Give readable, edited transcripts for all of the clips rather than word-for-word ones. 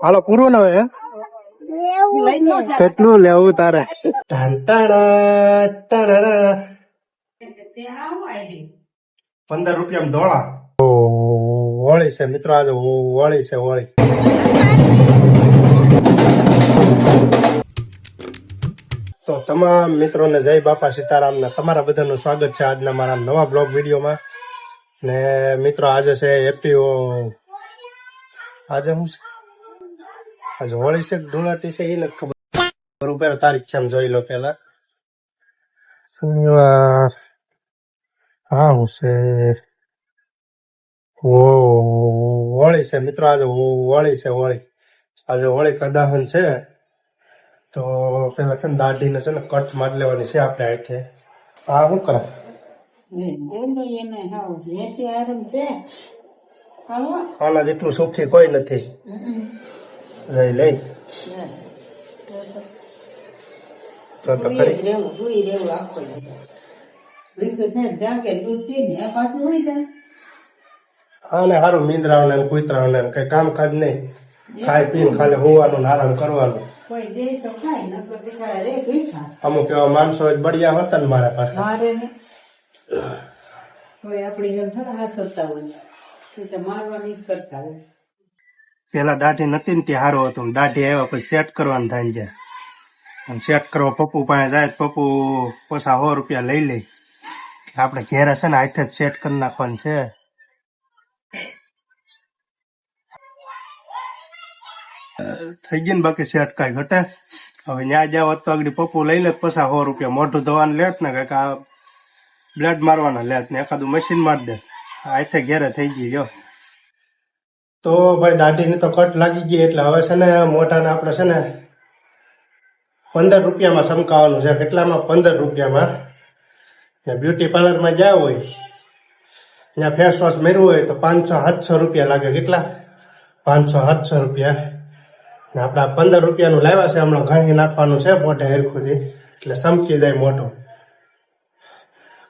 હાલો પૂરું ને હવે કેટલું લેવું તારે? 15 રૂપિયા ધોળા. હોળી છે મિત્રો, આજે હોળી છે હોળી. તો તમામ મિત્રોને જય બાપા સીતારામ ને તમારા બધાનું સ્વાગત છે આજના મારા નવા બ્લોગ વિડીયોમાં. ને મિત્રો આજે છે હેપી આજે શું છે? આજે હોળી છે ધૂળાટી છે એ નથી ખબર. ઉપર તારીખ છે એમ જોઈ લો પેલા. શનિવાર. હા હું છે હોળી છે મિત્રો, આજે હોળી છે હોળી. આજે હોળી કદાહન છે. તો પેલા છે ને દાઢીને છે ને કટ મારી લેવાની છે આપણે હાથે. આ શું કરે? આના જેટલું સુખી કોઈ નથી. લઈ લઈ તો ખરી. હા ને સારું મીંદરાઓને કુતરાઓને કઈ કામકાજ નહીં, ખાઈ પીને ખાલી હોવાનું ને આરામ કરવાનું. અમુક એવા માણસો બળિયા હતા ને મારા પાસે. પેલા દાઢી નથી ને ત્યાં સારું હતું, દાઢી આવ્યા પછી સેટ કરવાનું થાય છે. સેટ કરવા પપ્પુ પાસે જાય, પપ્પુ પાછા 100 રૂપિયા લઈ લે. આપણે ઘેરે છે ને હાથે જ સેટ કરી નાખવાનું છે. થઈ ગયું ને બાકી સેટ કઈ ઘટે. હવે ન્યા જાવ તો આગળ પપ્પુ લઈ લે પછી 100 રૂપિયા. મોઢું ધોવાનું લેત ને કઈક આ બ્લડ મારવાના લેત ને એકાદું મશીન મારી દે. હાથે ઘેરે થઈ ગઈ જો. તો ભાઈ દાઢીની તો કટ લાગી ગઈ એટલે હવે છે ને મોઢાને આપણે છે ને 15 રૂપિયામાં સમકાવવાનું છે. કેટલામાં? 15 રૂપિયામાં. બ્યુટી પાર્લરમાં ગયા હોય ત્યાં ફેસ વોશ મેળવું હોય તો 500-700 રૂપિયા લાગે. કેટલા? 500-700 રૂપિયા. ને આપડા 15 રૂપિયાનું લાવ્યા છે, હમણાં ઘણી નાખવાનું છે મોઢે હેરખુથી એટલે સમકી જાય મોઢું.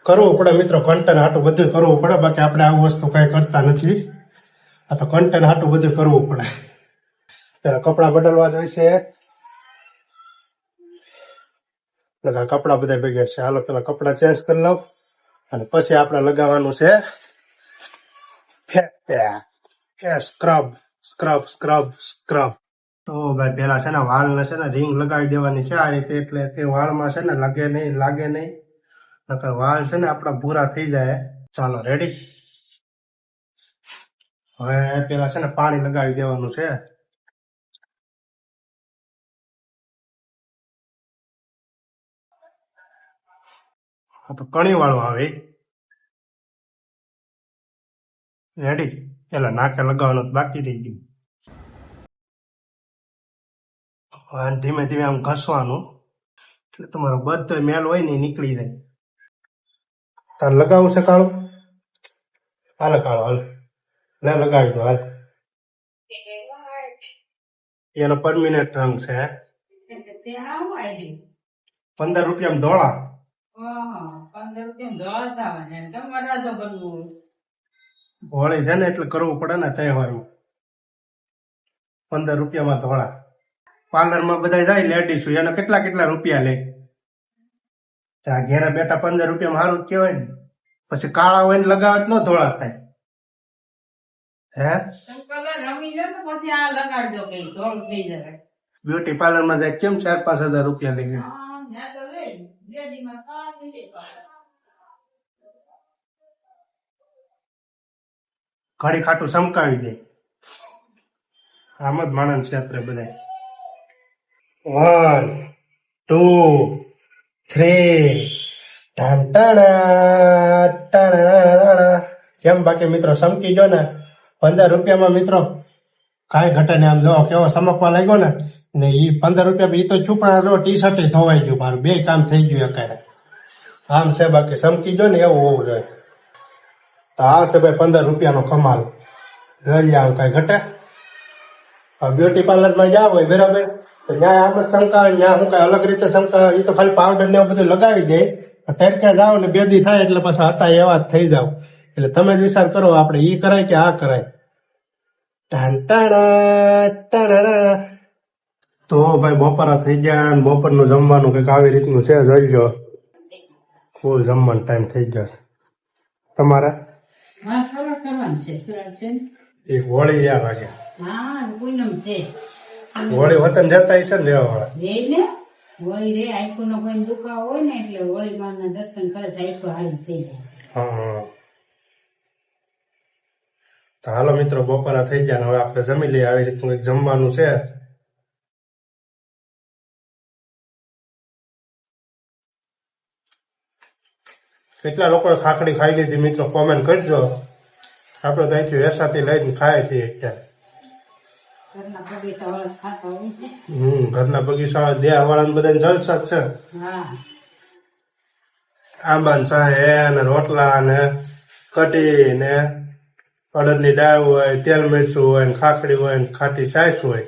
કરવું પડે મિત્રો, કન્ટેન્ટ હાટું બધું કરવું પડે. બાકી આપણે આવું વસ્તુ કઈ કરતા નથી. આ તો કન્ટેન્ટ હાટું બધું કરવું પડે. પેલા કપડા બદલવા જોઈશે. કપડા બધા ભેગા છે. હાલો પેલા કપડા ચેન્જ કરી લઉં અને પછી આપણે લગાવવાનું છે સ્ક્રબ સ્ક્રબ સ્ક્રબ સ્ક્રબ. તો ભાઈ પેલા છે ને વાળને છે ને રિંગ લગાવી દેવાની છે આ રીતે, એટલે તે વાળમાં છે ને લાગે નહીં. નકર વાળ છે ને આપડા ભૂરા થઈ જાય. ચાલો રેડી. હવે પેલા છે ને પાણી લગાવી દેવાનું છે. તો કણી વાળું આવે રેડી. પેલા નાકે લગાવવાનું બાકી રહી ગયું. ધીમે ધીમે આમ ઘસવાનું એટલે તમારો બધો મેલ હોય ને નીકળી જાય. તાર લગાવવું છે કાળું? હાલે કાળો હાલ લે લગાવી દો હાલ. એનો પરમિનન્ટ રંગ છે. 15 રૂપિયા ધોળા. હોળી છે ને એટલે કરવું પડે ને તહેવારમાં. 15 રૂપિયામાં ધોળા. પાર્લરમાં બધા જાય લેડીઝ, એને કેટલા રૂપિયા લે. ત્યાં ઘેરે બેઠા 15 રૂપિયામાં સારું જ કહેવાય ને. પછી કાળા હોય ને લગાવે ન ધોળા થાય. હે બ્યુટી પાર્લરમાં જાય કેમ 4-5 હજાર રૂપિયા લઈ ગયા. ઘડી ખાટું સમકાવી દે. આમ જ માણસ છે આપણે બધા. 1 2 3 કેમ બાકી મિત્રો સમકી જો ને 15 રૂપિયામાં મિત્રો કાંઈ ઘટે ને. આમ જો કેવો સમકવા લાગ્યો ને ઈ 15 રૂપિયા ઈ તો છુપા જો ટી શર્ટ ધોવાઈ ગયું મારું, 2 કામ થઈ ગયું અત્યારે. આમ છે બાકી સમકી જો ને એવું હોવું જોઈએ. તો આ છે ભાઈ 15 રૂપિયાનો કમાલ. જોઈ આમ કઈ ઘટે. બ્યુટી પાર્લરમાં જાવ હોય બરાબર તો ત્યાં આમ શંકા, ત્યાં શું કઈ અલગ રીતે શંકા. એ તો ખાલી પાવડર ને એવું બધું લગાવી દે. તડકે જાવ ને બેદી થાય એટલે પછી હતા એવા જ થઈ જાવ. એટલે તમે જ વિચાર કરો આપણે ઈ કરાય કે આ કરાય. ટાંટાણા, ટાણાણા. તો ભાઈ બપોરા થઈ ગયા અને બપોરનું જમવાનું કંઈક આવી રીતનું છે. જોઈ લો, ફૂલ જમવાનો ટાઈમ થઈ ગયો છે. તમારે એક હોળી રહ્યા લાગે. હોળી વતન જતા હશે ને લેવા વાળા. હા. તો હાલો મિત્રો, બપોરા થઈ ગયા ને હવે આપણે જમી લઈએ. આવી રીતનું એક જમવાનું છે. કેટલા લોકોએ ખાખડી ખાઈ લીધી મિત્રો, કોમેન્ટ કરજો. આપણે તો અહીંથી વેસાતી લઈને ખાય છીએ અત્યારે. ઘરના બગીચા દેહ વાળા બધા જલસા જ છે. આંબા ને રોટલા ને કઢી ને અડદની દાળ હોય, તેલ મરચું હોય ને ખાખડી હોય ને ખાટી છાશ હોય,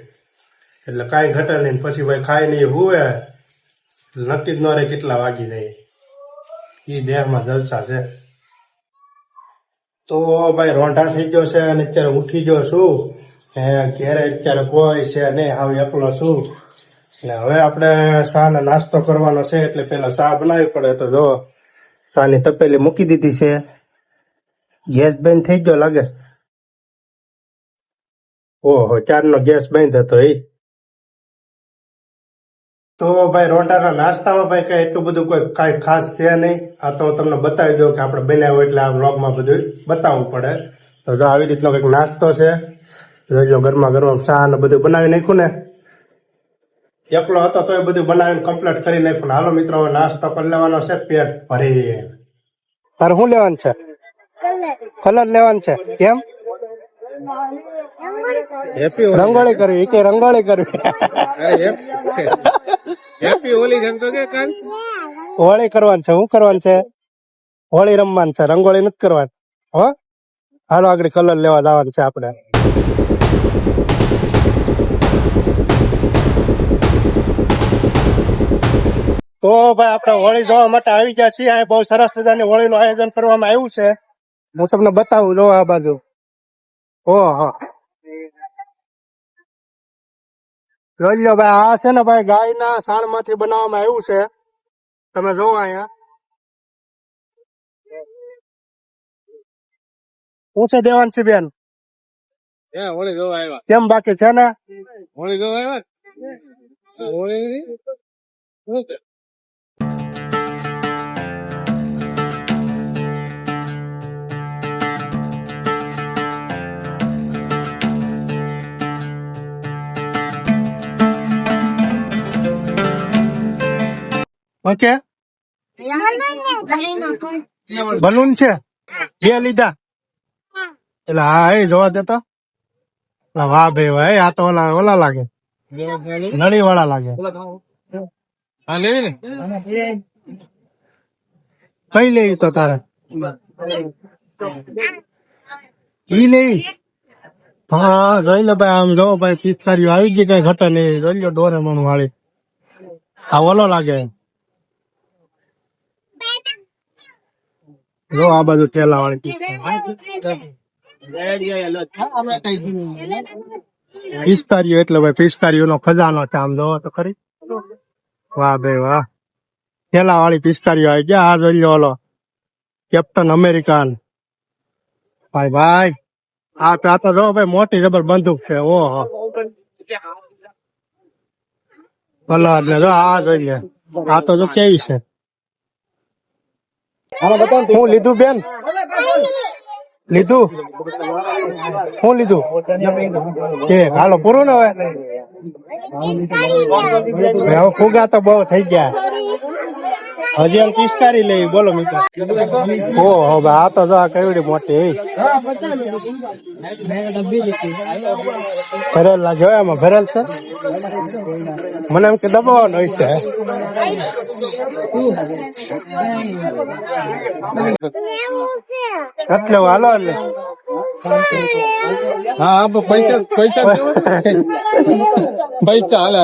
એટલે કાંઈ ઘટે નહીં. પછી ભાઈ ખાઈ નહીં હુવે નક્કી જ ન રહે કેટલા વાગી જાય. એ દેહમાં જલસા છે. તો ભાઈ રોંઢા થઈ ગયો છે અને અત્યારે ઉઠી ગયો છું. ઘેરે અત્યારે કોઈ છે નહીં, આવ એકલો છું. એટલે હવે આપણે ચા ને નાસ્તો કરવાનો છે, એટલે પેલા ચા બનાવવી પડે. તો જો ચા ની તપેલી મૂકી દીધી છે. ગેસ બંધ થઈ ગયો લાગે. ઓહો, ચારનો ગેસ બંધ હતો. તો ભાઈ રોંઢાના નાસ્તામાં ભાઈ કઈ એટલું બધું કોઈ કાંઈ ખાસ છે નહીં. આ તો તમને બતાવી દઉં કે આપણે બનાવ્યો એટલે આ વ્લોગમાં બધું બતાવવું પડે. તો જો આવી રીતનો કંઈક નાસ્તો છે. જો ગરમા ગરમ ચા ને બધું બનાવી નાખ્યું ને. એકલો હતો તો એ બધું બનાવીને કમ્પ્લીટ કરી નાખ્યું. હાલો મિત્રો, હવે નાસ્તો કરી લેવાનો છે પેટ ભરી. તારે શું લેવાનું છે? કલર લેવાનું છે. કેમ? રંગોળી કરવી કે રંગોળી કરવી? હોળી કરવાની છે. શું કરવાનું છે? હોળી રમવાનું છે, રંગોળી નથી કરવાની. હો, હાલો આગળ કલર લેવા જવાનું છે આપણે. તો ભાઈ આપણે હોળી જોવા માટે આવી ગયા છીએ. અહીં બહુ સરસ મજાની હોળીનું આયોજન કરવામાં આવ્યું છે. હું તમને બતાવું. જો આ બાજુ. ઓહો, જોઈ લો ભાઈ. આ છે ને ભાઈ ગાયના સાણ માંથી બનાવવામાં આવ્યું છે. તમે જોવો અહીંયા. શું છે દેવાંશી બેન? હોળી જોવા આવ્યા. કેમ બાકી છે ને? હોળી જોવા આવ્યા. હોળી ઓકે. બલૂન છે બે લીધા. એટલે હા, એ જોવા દેતો. વાહ ભાઈ વાહ, આ તો ઓલા લાગે, નળી વાળા લાગે. કઈ લેવી તો તારે? ઈ લેવી? હા જોઈ લો ભાઈ. આમ જો ભાઈ, પિચકારીઓ આવી ગઈ, કઈ ઘટે નહીં. જોઈ લો ડોરેમોન વાળી. આ ઓલો લાગે. જો આ બાજુ ઠેલા વાળી પિસ્તારીઓ. એટલે ભાઈ પિસ્તારીઓ નો ખજાનો છે. આમ જોવો તો ખરી. વાહ ભાઈ વાહ, ઠેલા વાળી પિસ્તારીઓ આવી ગયા. આ જોઈ લો ઓલો કેપ્ટન અમેરિકન. ભાઈ ભાઈ, આ તો જો ભાઈ મોટી જબર બંદૂક છે. ઓહો, કલર ને જો આ જોઈ લે. આ તો જો કેવી છે. હું લીધું બેન? લીધું? શું લીધું? હાલો પૂરું ને હવે. હવે ફુગા તો બહુ થઈ ગયા. હજી આમ પિસ્કારી લેવી. બોલો મિત્રો. ઓહો ભાઈ, આ તો જો આ કેવડી મોટી. ભરેલ ના જોયા એમાં ભરેલ છે. મને એમ કે દબાવવાનો હોય છે. એટલે હાલો એટલે હા પૈસા હાલે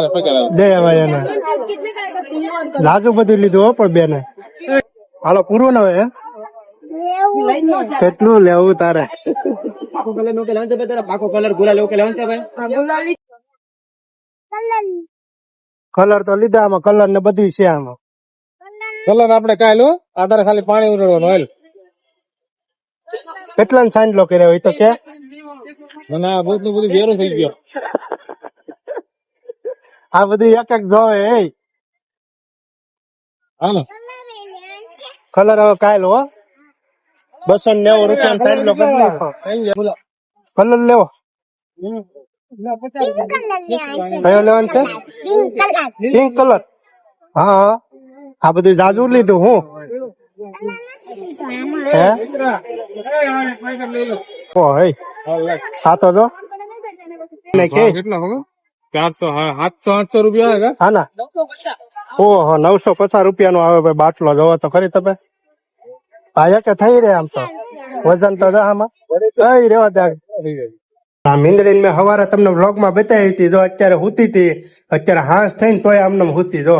દે ભાઈ એને. લાગુ બધું લીધું હો પણ બેને. હાલો પૂરું ને હવે. કેટલું લેવું તારે? પાકો કલર નો કે લેવાનું છે ભાઈ તારા પાકો કલર ગુલાલ એવું કે લેવાનું છે ભાઈ કલર તો લીધા આમાં, કલર ને બધું છે આમાં. કલર આપણે કાંઈ લો આધારે ખાલી પાણી ઉડાડવાનું ઓઇલ કેટલા સાંજલો કર્યો હોય તો કે મને આ બધું વેરું થઈ ગયો આ બધું એક એક જોવે. હાલો કલર હવે કાયલો હો 290 રૂપિયા સાંજલો કરી નાખો. કલર લેવો કયો લેવાનું છે? Pink colour. હા આ બધું જાજુ લીધું હું હે ઓ હે આ તો જો કેટલા ખબર 700 રૂપિયા હા ના ઓહો 950 રૂપિયા નો આવે ભાઈ બાટલો જોવો તો ખરી તમે. આ કે થઈ રે આમ તો વજન તો આમાં થઈ રેવા ત્યાં. આ મીંદડી મેં હવારે તમને વ્લોગ માં બતાવી હતી, જો અત્યારે હુતી હતી, અત્યારે હાંસ થઈને તોય આમને હુતી. જો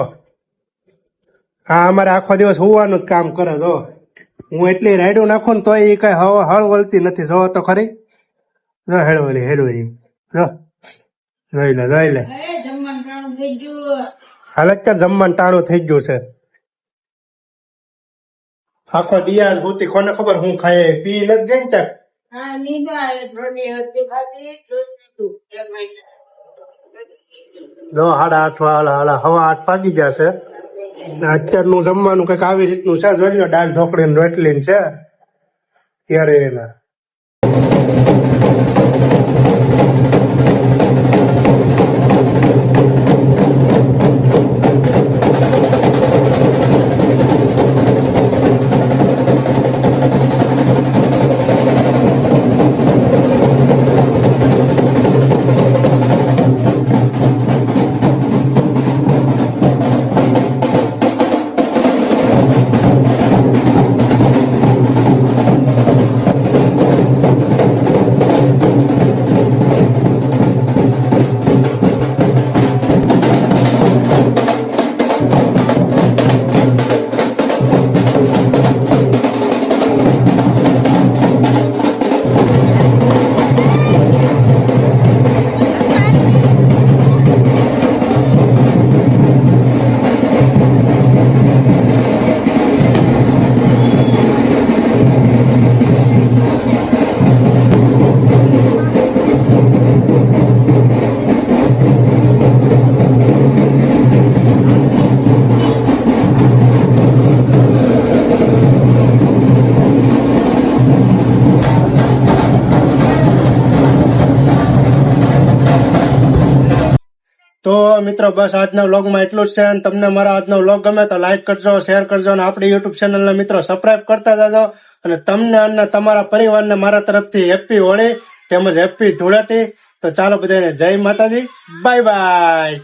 આ અમારે આખો દિવસ હુવાનું જ કામ કરે. જો હું એટલી રાયડું નાખું ને તોય એ કઈ હળવળતી નથી. જો તો ખરી જો હેડવલી જો જોઈ લે હાલ અત્યારે જમવાનું ટાણું થઈ ગયું છે. આખો દિયા હુતી, કોને ખબર હું ખાય પી નથી જઈને ત્યાં. જો 8:30 હવા 8 વાગી ગયા છે. અત્યારનું જમવાનું કઈક આવી રીતનું છે. જોઈ દાળ ઢોકળી ને રોટલી છે ત્યારે એના. તો મિત્રો બસ આજના વ્લોગમાં એટલું જ છે. અને તમને મારા આજનો વ્લોગ ગમે તો લાઈક કરજો, શેર કરજો અને આપણી યુટ્યુબ ચેનલને મિત્રો સબસ્ક્રાઇબ કરતા જાજો. અને તમને અને તમારા પરિવારને મારા તરફથી હેપી હોળી તેમજ હેપી ધૂળેટી. તો ચાલો બધાને જય માતાજી, બાય બાય.